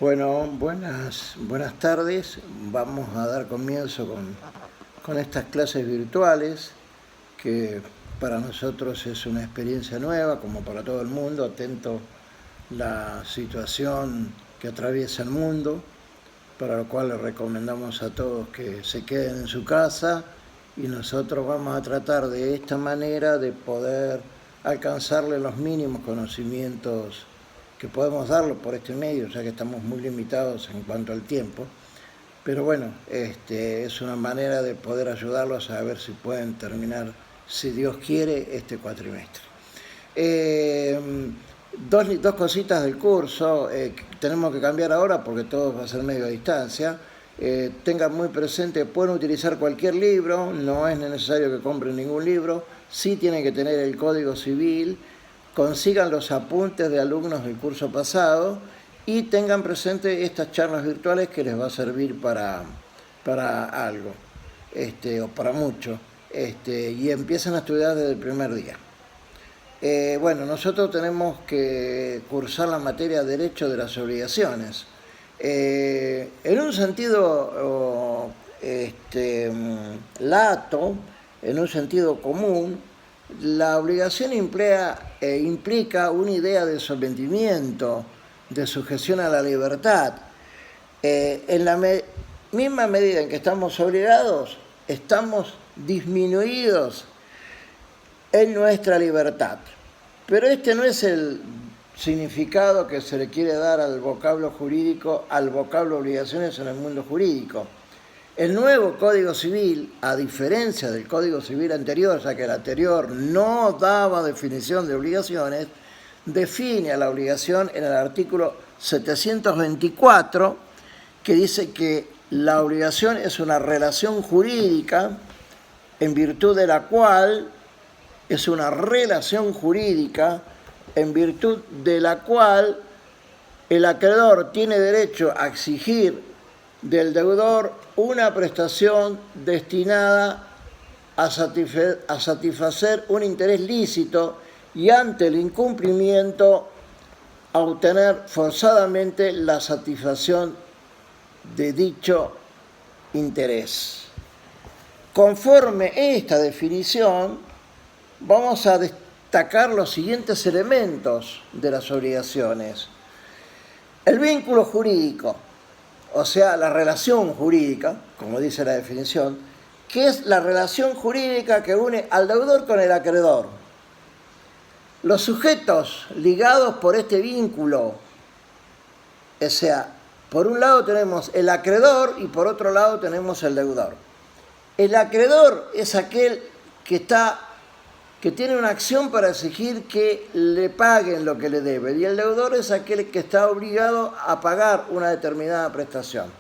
Bueno, buenas tardes. Vamos a dar comienzo con estas clases virtuales, que para nosotros es una experiencia nueva, como para todo el mundo, atento la situación que atraviesa el mundo, para lo cual le recomendamos a todos que se queden en su casa, y nosotros vamos a tratar de esta manera de poder alcanzarle los mínimos conocimientos que podemos darlo por este medio, ya que estamos muy limitados en cuanto al tiempo. Pero bueno, es una manera de poder ayudarlos a ver si pueden terminar, si Dios quiere, este cuatrimestre. Dos cositas del curso, tenemos que cambiar ahora porque todo va a ser medio a distancia. Tengan muy presente, pueden utilizar cualquier libro, no es necesario que compren ningún libro, sí tienen que tener el Código Civil, consigan los apuntes de alumnos del curso pasado y tengan presente estas charlas virtuales que les va a servir para algo, o para mucho, y empiezan a estudiar desde el primer día. Bueno, nosotros tenemos que cursar la materia de Derecho de las Obligaciones. En un sentido lato, en un sentido común, la obligación implica una idea de sometimiento, de sujeción a la libertad. En la misma medida en que estamos obligados, estamos disminuidos en nuestra libertad. Pero este no es el significado que se le quiere dar al vocablo jurídico, al vocablo obligaciones en el mundo jurídico. El nuevo Código Civil, a diferencia del Código Civil anterior, ya que el anterior no daba definición de obligaciones, define a la obligación en el artículo 724, que dice que la obligación es una relación jurídica en virtud de la cual el acreedor tiene derecho a exigir del deudor una prestación destinada a satisfacer un interés lícito y ante el incumplimiento a obtener forzadamente la satisfacción de dicho interés. Conforme esta definición, vamos a destacar los siguientes elementos de las obligaciones. El vínculo jurídico, o sea, la relación jurídica, como dice la definición, que es la relación jurídica que une al deudor con el acreedor. Los sujetos ligados por este vínculo, o sea, por un lado tenemos el acreedor y por otro lado tenemos el deudor. El acreedor es aquel que tiene una acción para exigir que le paguen lo que le debe, y el deudor es aquel que está obligado a pagar una determinada prestación.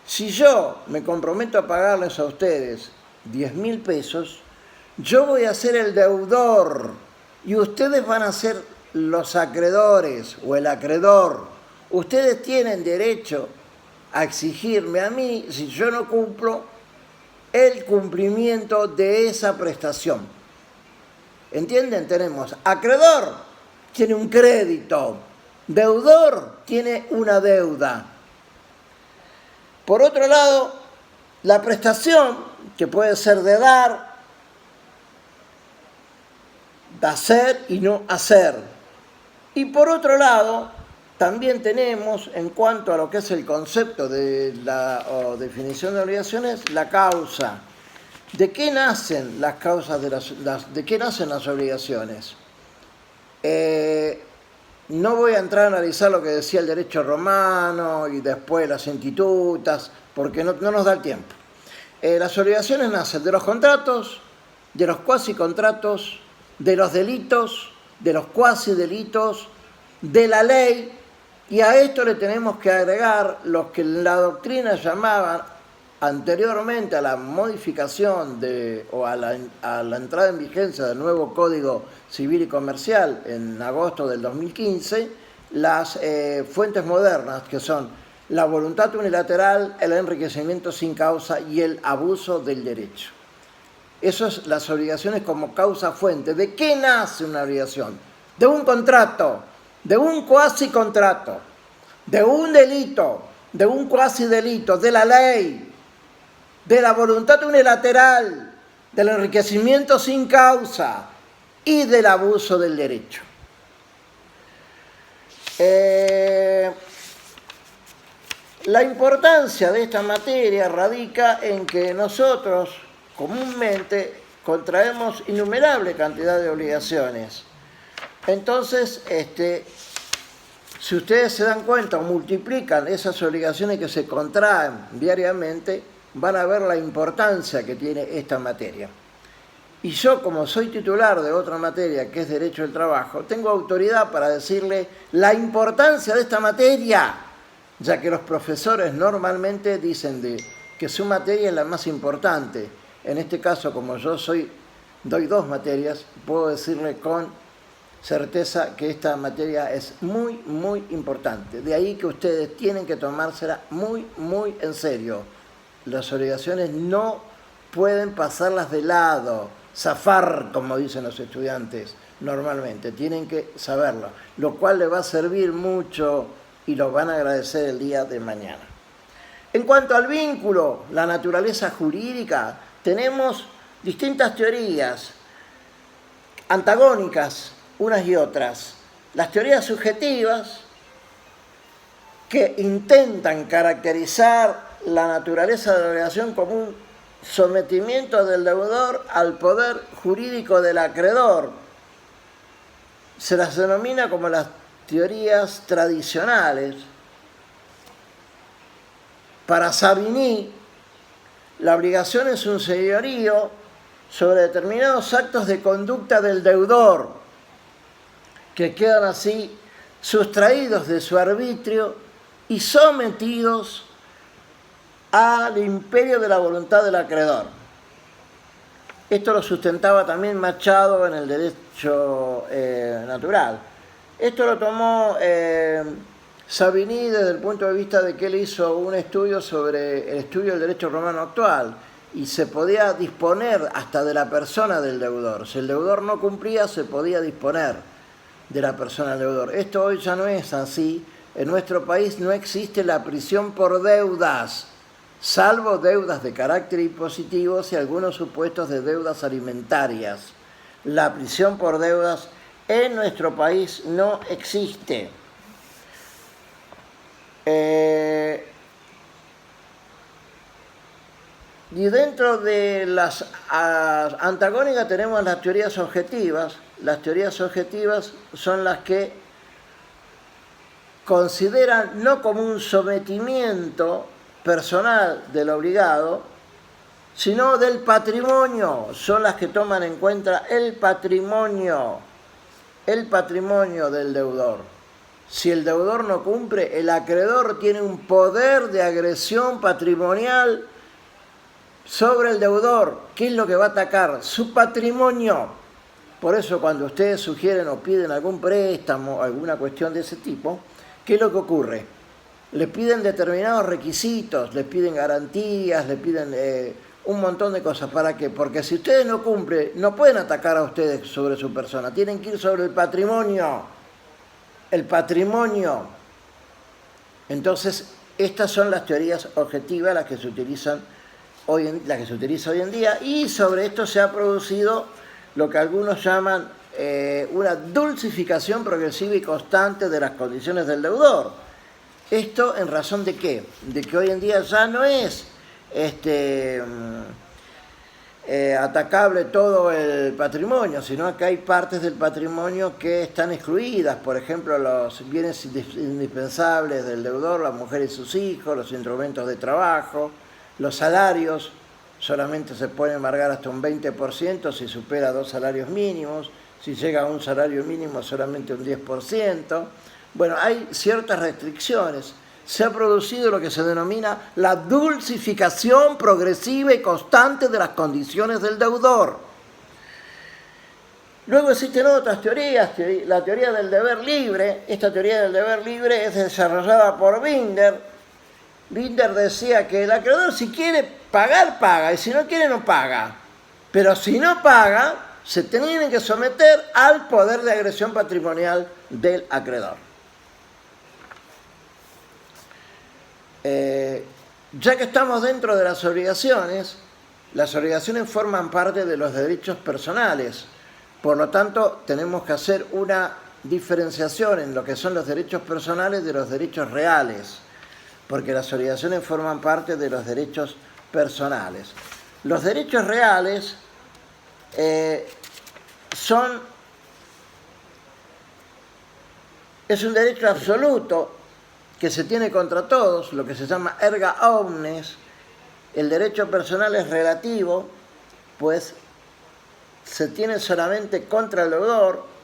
Si yo me comprometo a pagarles a ustedes 10.000 pesos, yo voy a ser el deudor y ustedes van a ser los acreedores o el acreedor. Ustedes tienen derecho a exigirme a mí, si yo no cumplo, el cumplimiento de esa prestación. ¿Entienden? Tenemos acreedor, tiene un crédito, deudor tiene una deuda. Por otro lado, la prestación, que puede ser de dar, de hacer y no hacer. Y por otro lado, también tenemos, en cuanto a lo que es el concepto de la definición de obligaciones, la causa. ¿De qué nacen las causas de qué nacen las obligaciones? No voy a entrar a analizar lo que decía el derecho romano y después las institutas, porque no nos da el tiempo. Las obligaciones nacen de los contratos, de los cuasicontratos, de los delitos, de los cuasidelitos, de la ley, y a esto le tenemos que agregar los que la doctrina llamaban anteriormente a la modificación o a la entrada en vigencia del nuevo Código Civil y Comercial en agosto del 2015, las fuentes modernas, que son la voluntad unilateral, el enriquecimiento sin causa y el abuso del derecho. Eso es las obligaciones como causa fuente. ¿De qué nace una obligación? De un contrato, de un cuasicontrato. de un delito, de un cuasi delito, de la ley, de la voluntad unilateral, del enriquecimiento sin causa y del abuso del derecho. La importancia de esta materia radica en que nosotros comúnmente contraemos innumerable cantidad de obligaciones. Entonces, si ustedes se dan cuenta o multiplican esas obligaciones que se contraen diariamente, van a ver la importancia que tiene esta materia. Y yo, como soy titular de otra materia, que es Derecho del Trabajo, tengo autoridad para decirle la importancia de esta materia, ya que los profesores normalmente dicen que su materia es la más importante. En este caso, como yo doy dos materias, puedo decirle con certeza que esta materia es muy, muy importante. De ahí que ustedes tienen que tomársela muy, muy en serio. Las obligaciones no pueden pasarlas de lado, zafar, como dicen los estudiantes normalmente. Tienen que saberlo, lo cual les va a servir mucho y lo van a agradecer el día de mañana. En cuanto al vínculo, la naturaleza jurídica, tenemos distintas teorías antagónicas unas y otras. Las teorías subjetivas, que intentan caracterizar la naturaleza de la obligación como un sometimiento del deudor al poder jurídico del acreedor. Se las denomina como las teorías tradicionales. Para Savigny, la obligación es un señorío sobre determinados actos de conducta del deudor, que quedan así sustraídos de su arbitrio y sometidos al imperio de la voluntad del acreedor. Esto lo sustentaba también Machado en el derecho natural. Esto lo tomó Savigny desde el punto de vista de que él hizo un estudio sobre el estudio del derecho romano actual y se podía disponer hasta de la persona del deudor. Si el deudor no cumplía, se podía disponer de la persona del deudor. Esto hoy ya no es así. En nuestro país no existe la prisión por deudas, salvo deudas de carácter impositivo y algunos supuestos de deudas alimentarias. La prisión por deudas en nuestro país no existe. Y dentro de las antagónicas tenemos las teorías objetivas. Las teorías objetivas son las que consideran no como un sometimiento personal del obligado, sino del patrimonio. Son las que toman en cuenta el patrimonio del deudor. Si el deudor no cumple, el acreedor tiene un poder de agresión patrimonial sobre el deudor. ¿Qué es lo que va a atacar? Su patrimonio. Por eso cuando ustedes sugieren o piden algún préstamo, alguna cuestión de ese tipo, ¿qué es lo que ocurre? Le piden determinados requisitos, le piden garantías, le piden un montón de cosas. ¿Para qué? Porque si ustedes no cumplen, no pueden atacar a ustedes sobre su persona, tienen que ir sobre el patrimonio. El patrimonio. Entonces, estas son las teorías objetivas, las que se utilizan hoy en día, y sobre esto se ha producido lo que algunos llaman una dulcificación progresiva y constante de las condiciones del deudor. ¿Esto en razón de qué? De que hoy en día ya no es atacable todo el patrimonio, sino que hay partes del patrimonio que están excluidas, por ejemplo, los bienes indispensables del deudor, la mujer y sus hijos, los instrumentos de trabajo, los salarios. Solamente se puede embargar hasta un 20% si supera 2 salarios mínimos, si llega a un salario mínimo solamente un 10%. Bueno, hay ciertas restricciones. Se ha producido lo que se denomina la dulcificación progresiva y constante de las condiciones del deudor. Luego existen otras teorías, la teoría del deber libre. Esta teoría del deber libre es desarrollada por Binder. Binder decía que el acreedor si quiere pagar, paga, y si no quiere, no paga. Pero si no paga, se tienen que someter al poder de agresión patrimonial del acreedor. Ya que estamos dentro de las obligaciones forman parte de los derechos personales. Por lo tanto, tenemos que hacer una diferenciación en lo que son los derechos personales de los derechos reales, porque las obligaciones forman parte de los derechos personales. Los derechos reales es un derecho absoluto que se tiene contra todos, lo que se llama erga omnes. El derecho personal es relativo, pues se tiene solamente contra el deudor.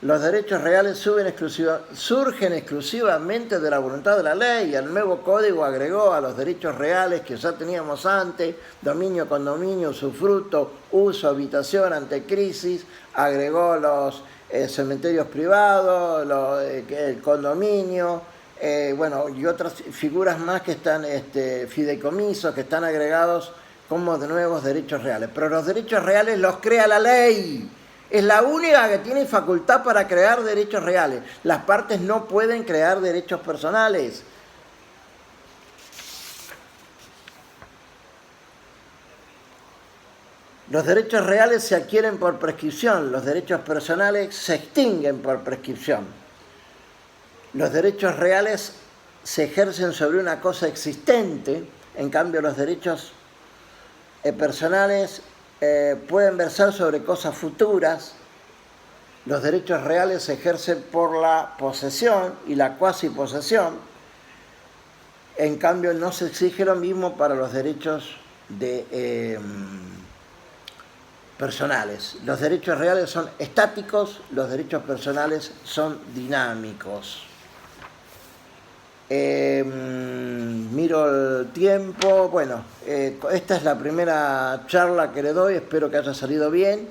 Los derechos reales surgen exclusivamente de la voluntad de la ley. El nuevo código agregó a los derechos reales que ya teníamos antes, dominio, condominio, usufructo, uso, habitación ante crisis, agregó los cementerios privados, el condominio, y otras figuras más que están, fideicomisos, que están agregados como de nuevos derechos reales. Pero los derechos reales los crea la ley. Es la única que tiene facultad para crear derechos reales. Las partes no pueden crear derechos personales. Los derechos reales se adquieren por prescripción, los derechos personales se extinguen por prescripción. Los derechos reales se ejercen sobre una cosa existente, en cambio los derechos personales pueden versar sobre cosas futuras. Los derechos reales se ejercen por la posesión y la cuasi posesión. En cambio no se exige lo mismo para los derechos personales. Los derechos reales son estáticos, los derechos personales son dinámicos. Miro el tiempo. Bueno, esta es la primera charla que le doy, espero que haya salido bien.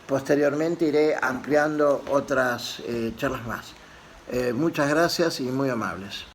Posteriormente iré ampliando otras charlas más. Muchas gracias y muy amables.